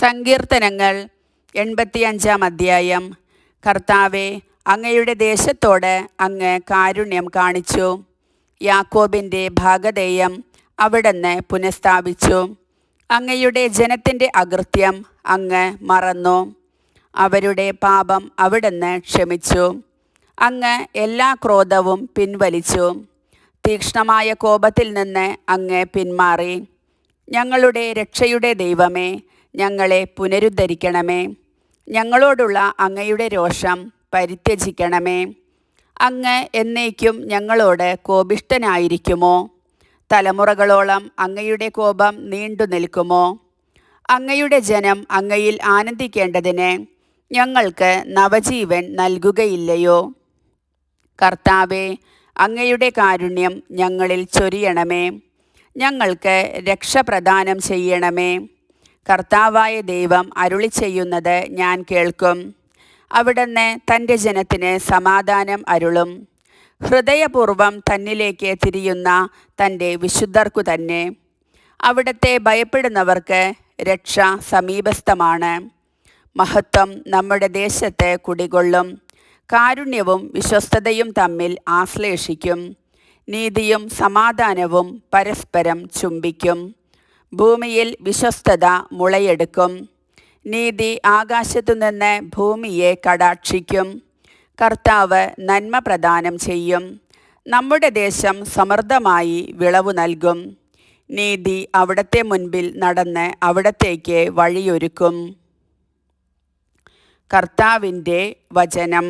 സങ്കീർത്തനങ്ങൾ 85 അധ്യായം. കർത്താവേ, അങ്ങയുടെ ദേശത്തോട് അങ്ങ് കാരുണ്യം കാണിച്ചു. യാക്കോബിൻ്റെ ഭാഗധേയം അവിടുന്ന് പുനഃസ്ഥാപിച്ചു. അങ്ങയുടെ ജനത്തിൻ്റെ അകൃത്യം അങ്ങ് മറന്നു. അവരുടെ പാപം അവിടുന്ന് ക്ഷമിച്ചു. അങ്ങ് എല്ലാ ക്രോധവും പിൻവലിച്ചു. തീക്ഷ്ണമായ കോപത്തിൽ നിന്ന് അങ്ങ് പിന്മാറി. ഞങ്ങളുടെ രക്ഷയുടെ ദൈവമേ, ഞങ്ങളെ പുനരുദ്ധരിക്കണമേ. ഞങ്ങളോടുള്ള അങ്ങയുടെ രോഷം പരിത്യജിക്കണമേ. അങ്ങ് എന്നേക്കും ഞങ്ങളോട് കോപിഷ്ഠനായിരിക്കുമോ? തലമുറകളോളം അങ്ങയുടെ കോപം നീണ്ടു നിൽക്കുമോ? അങ്ങയുടെ ജനം അങ്ങയിൽ ആനന്ദിക്കേണ്ടതിന് ഞങ്ങൾക്ക് നവജീവൻ നൽകുകയില്ലയോ? കർത്താവേ, അങ്ങയുടെ കാരുണ്യം ഞങ്ങളിൽ ചൊരിയണമേ. ഞങ്ങൾക്ക് രക്ഷ പ്രദാനം ചെയ്യണമേ. കർത്താവായ ദൈവം അരുളി ചെയ്യുന്നത് ഞാൻ കേൾക്കും. അവിടുന്ന് തൻ്റെ ജനത്തിന് സമാധാനം അരുളും. ഹൃദയപൂർവ്വം തന്നിലേക്ക് തിരിയുന്ന തൻ്റെ വിശുദ്ധർക്കു തന്നെ. അവിടുത്തെ ഭയപ്പെടുന്നവർക്ക് രക്ഷ സമീപസ്ഥമാണ്. മഹത്വം നമ്മുടെ ദേശത്ത് കുടികൊള്ളും. കാരുണ്യവും വിശ്വസ്തതയും തമ്മിൽ ആശ്ലേഷിക്കും. നീതിയും സമാധാനവും പരസ്പരം ചുംബിക്കും. ഭൂമിയിൽ വിശ്വസ്തത മുളയെടുക്കും. നീതി ആകാശത്തുനിന്ന് ഭൂമിയെ കടാക്ഷിക്കും. കർത്താവ് നന്മ പ്രദാനം ചെയ്യും. നമ്മുടെ ദേശം സമൃദ്ധമായി വിളവു നൽകും. നീതി അവിടുത്തെ മുൻപിൽ നടന്ന് അവിടത്തേക്ക് വഴിയൊരുക്കും. കർത്താവിൻ്റെ വചനം.